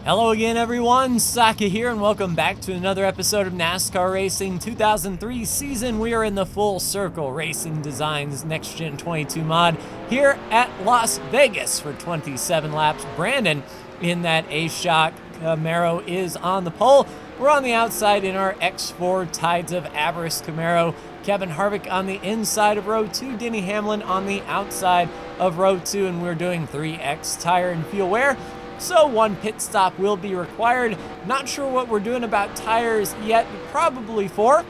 Hello again, everyone. Saka here, and welcome back to another episode of NASCAR Racing 2003 season. We are in the Full Circle Racing Designs Next Gen 22 mod here at Las Vegas for 27 laps. Brandon in that A-Shock Camaro is on the pole. We're on the outside in our X4 Tides of Avarice Camaro. Kevin Harvick on the inside of row 2, Denny Hamlin on the outside of row 2, and we're doing 3X tire and fuel wear. So one pit stop will be required. Not sure what we're doing about tires yet, but probably 4.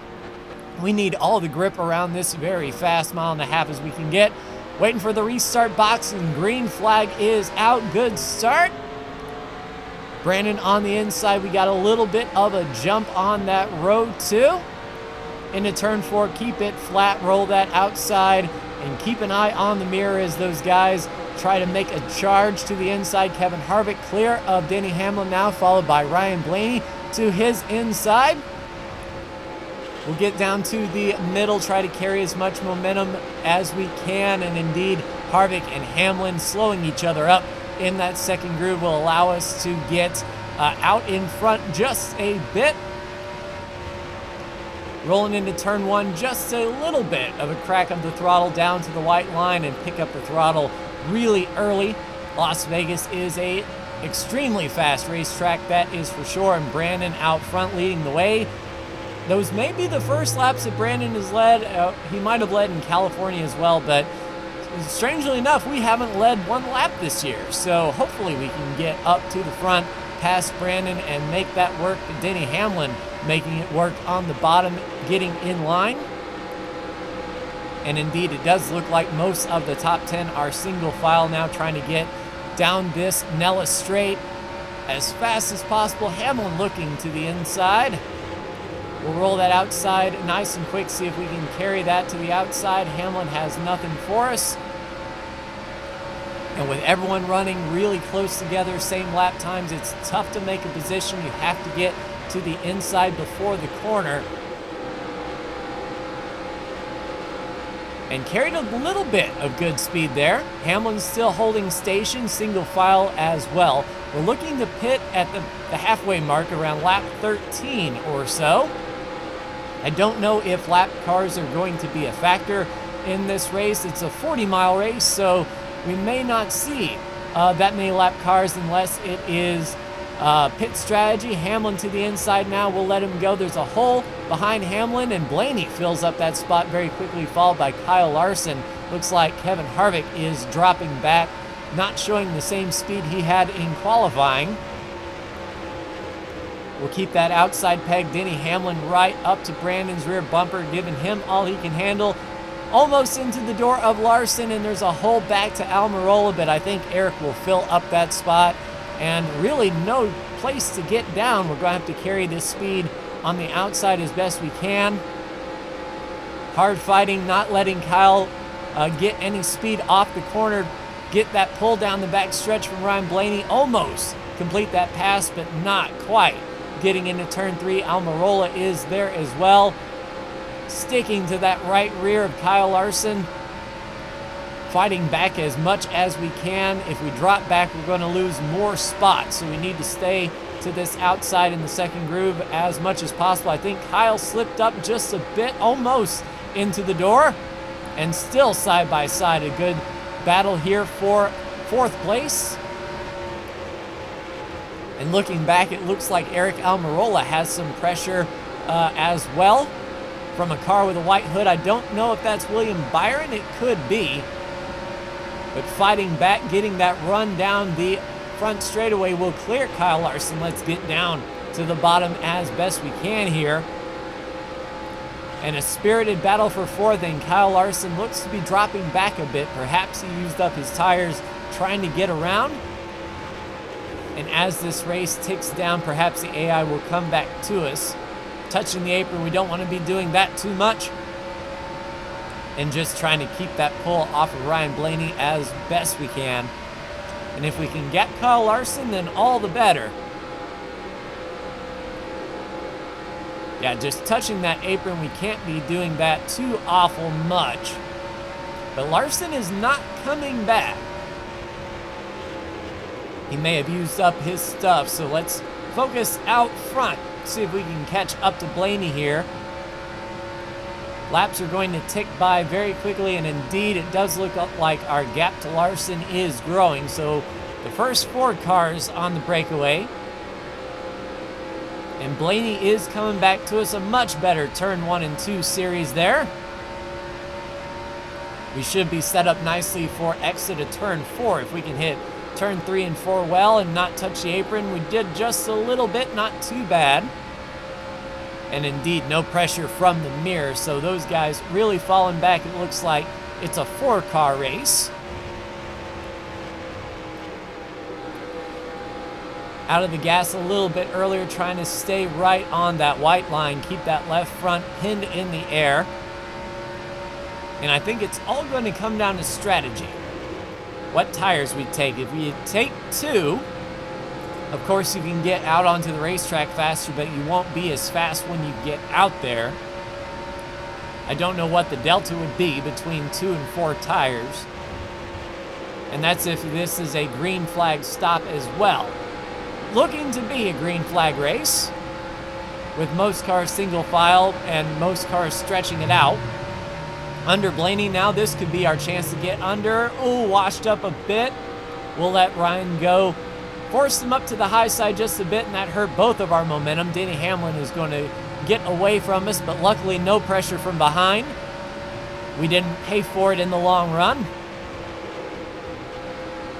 We need all the grip around this very fast 1.5 miles as we can get. Waiting for the restart box, and green flag is out. Good start. Brandon on the inside. We got a little bit of a jump on that row 2. Into turn 4, keep it flat, roll that outside, and keep an eye on the mirror as those guys try to make a charge to the inside. Kevin Harvick clear of Denny Hamlin now, followed by Ryan Blaney to his inside. We'll get down to the middle, try to carry as much momentum as we can, and indeed Harvick and Hamlin slowing each other up in that second groove will allow us to get out in front just a bit. Rolling into turn 1, just a little bit of a crack of the throttle down to the white line and pick up the throttle really early. Las Vegas is a extremely fast racetrack, that is for sure, and Brandon out front leading the way. Those may be the first laps that Brandon has led. He might have led in California as well, but strangely enough, we haven't led one lap this year, so hopefully we can get up to the front past Brandon and make that work. Denny Hamlin making it work on the bottom, getting in line. And indeed, it does look like most of the top 10 are single file now, trying to get down this Nellis straight as fast as possible. Hamlin looking to the inside. We'll roll that outside nice and quick, see if we can carry that to the outside. Hamlin has nothing for us. And with everyone running really close together, same lap times, it's tough to make a position. You have to get to the inside before the corner. And carried a little bit of good speed there. Hamlin's still holding station, single file as well. We're looking to pit at the halfway mark around lap 13 or so. I don't know if lap cars are going to be a factor in this race. It's a 40-mile race, so we may not see that many lap cars unless it is pit strategy. Hamlin to the inside now. We'll let him go. There's a hole behind Hamlin, and Blaney fills up that spot very quickly, followed by Kyle Larson. Looks like Kevin Harvick is dropping back, not showing the same speed he had in qualifying. We'll keep that outside peg. Denny Hamlin right up to Brandon's rear bumper, giving him all he can handle. Almost into the door of Larson, and there's a hole back to Almirola, but I think Eric will fill up that spot. And really no place to get down. We're going to have to carry this speed on the outside as best we can. Hard fighting, not letting Kyle get any speed off the corner. Get that pull down the back stretch from Ryan Blaney. Almost complete that pass, but not quite. Getting into turn 3, Almirola is there as well. Sticking to that right rear of Kyle Larson. Fighting back as much as we can. If we drop back, we're going to lose more spots, so we need to stay to this outside in the second groove as much as possible. I think Kyle slipped up just a bit, almost into the door, and still side by side. A good battle here for 4th place. And looking back, it looks like Eric Almirola has some pressure as well from a car with a white hood. I don't know if that's William Byron. It could be. But fighting back, getting that run down the front straightaway will clear Kyle Larson. Let's get down to the bottom as best we can here. And a spirited battle for 4th, and Kyle Larson looks to be dropping back a bit. Perhaps he used up his tires trying to get around. And as this race ticks down, perhaps the AI will come back to us. Touching the apron, we don't want to be doing that too much. And just trying to keep that pull off of Ryan Blaney as best we can. And if we can get Kyle Larson, then all the better. Yeah, just touching that apron, we can't be doing that too awful much. But Larson is not coming back. He may have used up his stuff, so let's focus out front. See if we can catch up to Blaney here. Laps are going to tick by very quickly, and indeed it does look like our gap to Larson is growing. So the first 4 cars on the breakaway. And Blaney is coming back to us, a much better turn 1 and 2 series there. We should be set up nicely for exit of turn 4 if we can hit turn 3 and 4 well and not touch the apron. We did just a little bit, not too bad. And indeed, no pressure from the mirror, so those guys really falling back. It looks like it's a 4-car race. Out of the gas a little bit earlier, trying to stay right on that white line, keep that left front pinned in the air. And I think it's all going to come down to strategy. What tires we take. If we take 2, of course you can get out onto the racetrack faster, but you won't be as fast when you get out there. I don't know what the delta would be between 2 and 4 tires. And that's if this is a green flag stop as well. Looking to be a green flag race, with most cars single file and most cars stretching it out. Under Blaney now, this could be our chance to get under. Oh, washed up a bit. We'll let Ryan go. Forced him up to the high side just a bit, and that hurt both of our momentum. Denny Hamlin is going to get away from us, but luckily no pressure from behind. We didn't pay for it in the long run.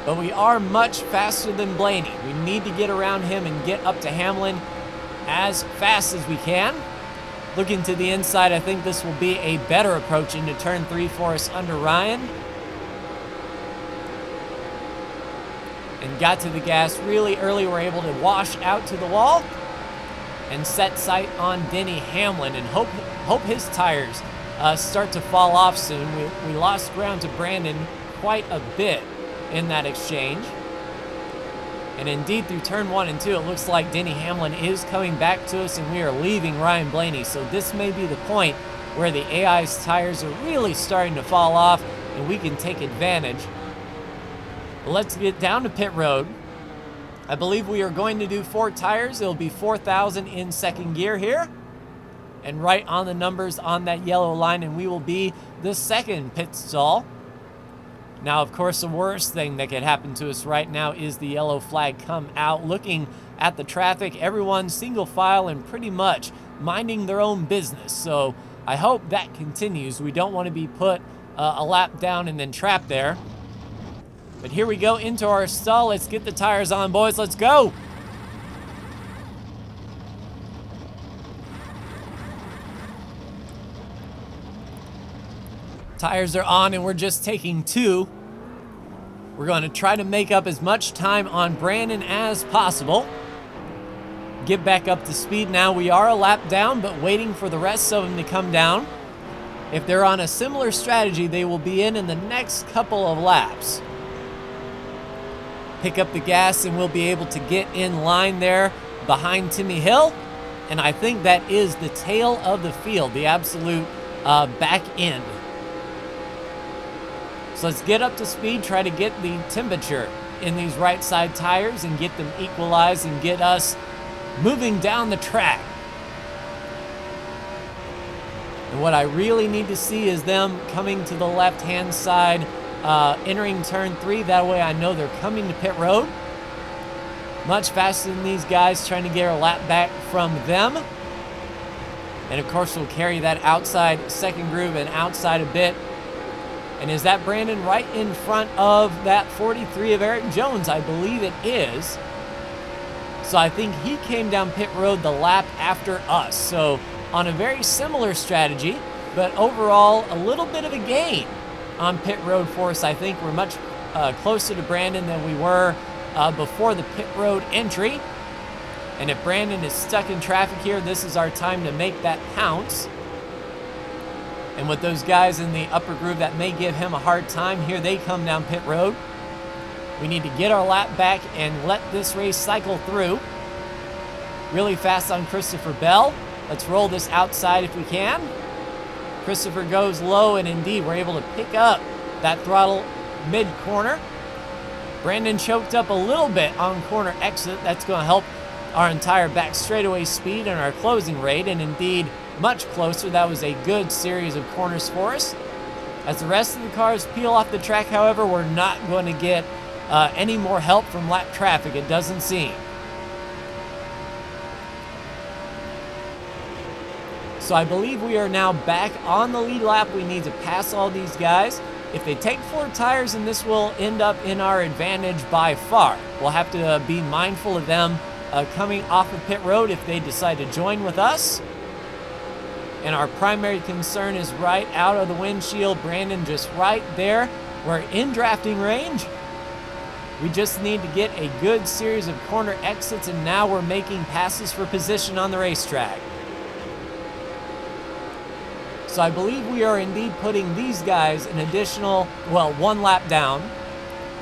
But we are much faster than Blaney. We need to get around him and get up to Hamlin as fast as we can. Looking to the inside, I think this will be a better approach into turn 3 for us under Ryan. And got to the gas really early. We're able to wash out to the wall and set sight on Denny Hamlin and hope his tires start to fall off soon. We lost ground to Brandon quite a bit in that exchange. And indeed, through turn 1 and 2, it looks like Denny Hamlin is coming back to us, and we are leaving Ryan Blaney. So this may be the point where the AI's tires are really starting to fall off, and we can take advantage. But let's get down to pit road. I believe we are going to do 4 tires. It'll be 4,000 in second gear here. And right on the numbers on that yellow line, and we will be the second pit stall. Now, of course, the worst thing that could happen to us right now is the yellow flag come out. Looking at the traffic, everyone single file and pretty much minding their own business. So I hope that continues. We don't want to be put a lap down and then trapped there. But here we go into our stall. Let's get the tires on, boys. Let's go. Tires are on, and we're just taking 2. We're going to try to make up as much time on Brandon as possible. Get back up to speed now. We are a lap down, but waiting for the rest of them to come down. If they're on a similar strategy, they will be in the next couple of laps. Pick up the gas, and we'll be able to get in line there behind Timmy Hill. And I think that is the tail of the field, the absolute back end. So let's get up to speed, try to get the temperature in these right side tires and get them equalized and get us moving down the track. And what I really need to see is them coming to the left-hand side, entering turn 3. That way I know they're coming to pit road. Much faster than these guys, trying to get our lap back from them. And of course we'll carry that outside second groove and outside a bit. And is that Brandon right in front of that 43 of Eric Jones? I believe it is. So I think he came down pit road the lap after us. So on a very similar strategy, but overall a little bit of a gain on pit road for us. I think we're much closer to Brandon than we were before the pit road entry. And if Brandon is stuck in traffic here, this is our time to make that pounce. And with those guys in the upper groove, that may give him a hard time. Here they come down pit road. We need to get our lap back and let this race cycle through. Really fast on Christopher Bell. Let's roll this outside if we can. Christopher goes low, and indeed we're able to pick up that throttle mid-corner. Brandon choked up a little bit on corner exit. That's going to help our entire back straightaway speed and our closing rate, and indeed much closer. That was a good series of corners for us. As the rest of the cars peel off the track, however, we're not going to get any more help from lap traffic, it doesn't seem. So I believe we are now back on the lead lap. We need to pass all these guys. If they take 4 tires, then this will end up in our advantage by far. We'll have to be mindful of them coming off of pit road if they decide to join with us. And our primary concern is right out of the windshield. Brandon just right there. We're in drafting range. We just need to get a good series of corner exits, and now we're making passes for position on the racetrack. So I believe we are indeed putting these guys an additional, well, 1 lap down.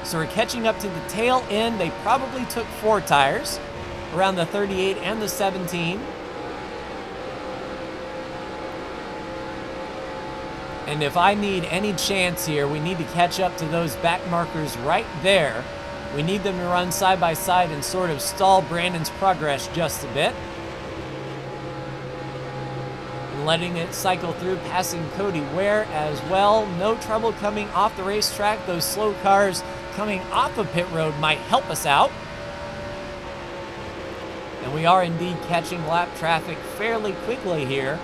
So we're catching up to the tail end. They probably took 4 tires, around the 38 and the 17. And if I need any chance here, we need to catch up to those back markers right there. We need them to run side by side and sort of stall Brandon's progress just a bit. Letting it cycle through, passing Cody Ware as well. No trouble coming off the racetrack. Those slow cars coming off of pit road might help us out. And we are indeed catching lap traffic fairly quickly here.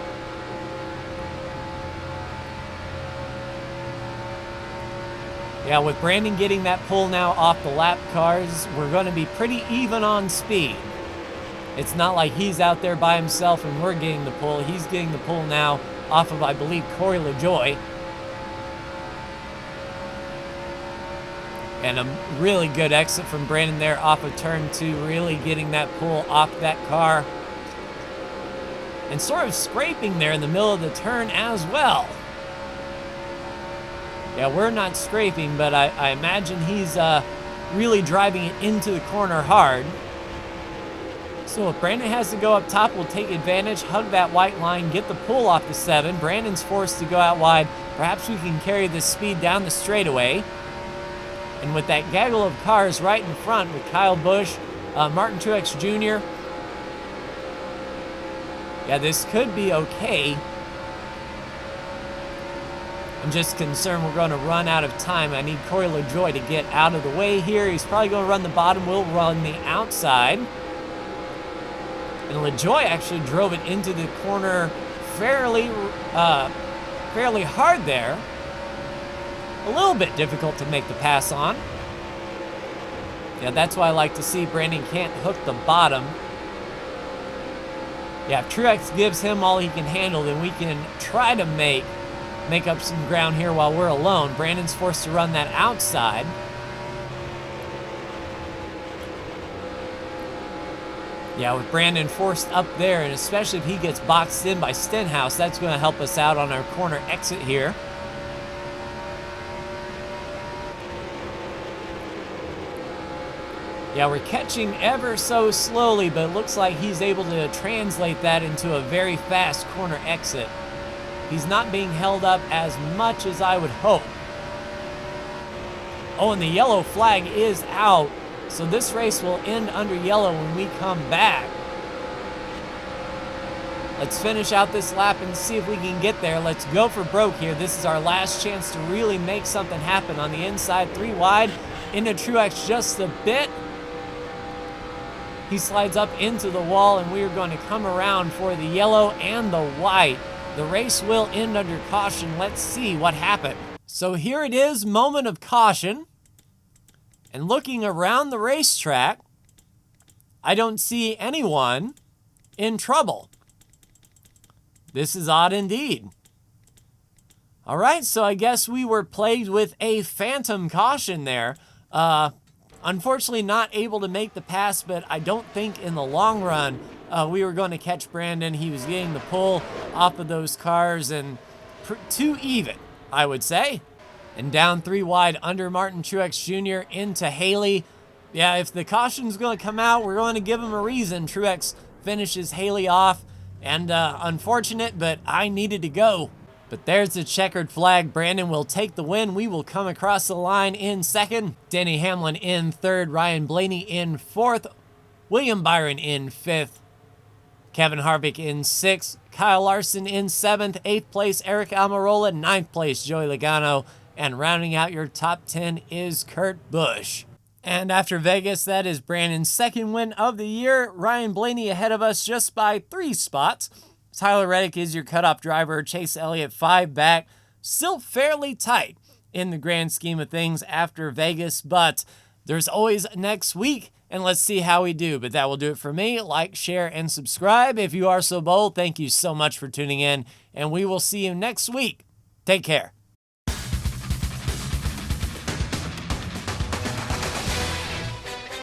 Yeah, with Brandon getting that pull now off the lap cars, we're going to be pretty even on speed. It's not like he's out there by himself and we're getting the pull. He's getting the pull now off of, I believe, Corey LaJoy. And a really good exit from Brandon there off of turn 2, really getting that pull off that car. And sort of scraping there in the middle of the turn as well. Yeah, we're not scraping, but I imagine he's really driving it into the corner hard. So if Brandon has to go up top, we'll take advantage, hug that white line, get the pull off the 7. Brandon's forced to go out wide. Perhaps we can carry this speed down the straightaway. And with that gaggle of cars right in front with Kyle Busch, Martin Truex Jr., yeah, this could be okay. I'm just concerned we're going to run out of time. I need Corey LaJoy to get out of the way here. He's probably going to run the bottom. We'll run the outside. And LaJoy actually drove it into the corner fairly hard there. A little bit difficult to make the pass on. Yeah, that's why I like to see Brandon can't hook the bottom. Yeah, if Truex gives him all he can handle, then we can try to make up some ground here while we're alone. Brandon's forced to run that outside. Yeah, with Brandon forced up there, and especially if he gets boxed in by Stenhouse, that's going to help us out on our corner exit here. Yeah, we're catching ever so slowly, but it looks like he's able to translate that into a very fast corner exit. He's not being held up as much as I would hope. Oh, and the yellow flag is out. So this race will end under yellow when we come back. Let's finish out this lap and see if we can get there. Let's go for broke here. This is our last chance to really make something happen on the inside. 3 wide into Truex just a bit. He slides up into the wall, and we are going to come around for the yellow and the white. The race will end under caution. Let's see what happened. So here it is, moment of caution. And looking around the racetrack, I don't see anyone in trouble. This is odd indeed. All right, so I guess we were plagued with a phantom caution there. Unfortunately, not able to make the pass, but I don't think in the long run we were going to catch Brandon. He was getting the pull off of those cars and too even, I would say. And down 3 wide under Martin Truex Jr. into Haley. Yeah, if the caution's going to come out, we're going to give him a reason. Truex finishes Haley off. And unfortunate, but I needed to go. But there's the checkered flag. Brandon will take the win. We will come across the line in second. Denny Hamlin in third. Ryan Blaney in fourth. William Byron in fifth. Kevin Harvick in sixth. Kyle Larson in seventh. Eighth place, Eric Almirola. Ninth place, Joey Logano. And rounding out your top 10 is Kurt Busch. And after Vegas, that is Brandon's second win of the year. Ryan Blaney ahead of us just by 3 spots. Tyler Reddick is your cutoff driver. Chase Elliott 5 back. Still fairly tight in the grand scheme of things after Vegas, but there's always next week, and let's see how we do. But that will do it for me. Like, share, and subscribe if you are so bold. Thank you so much for tuning in, and we will see you next week. Take care.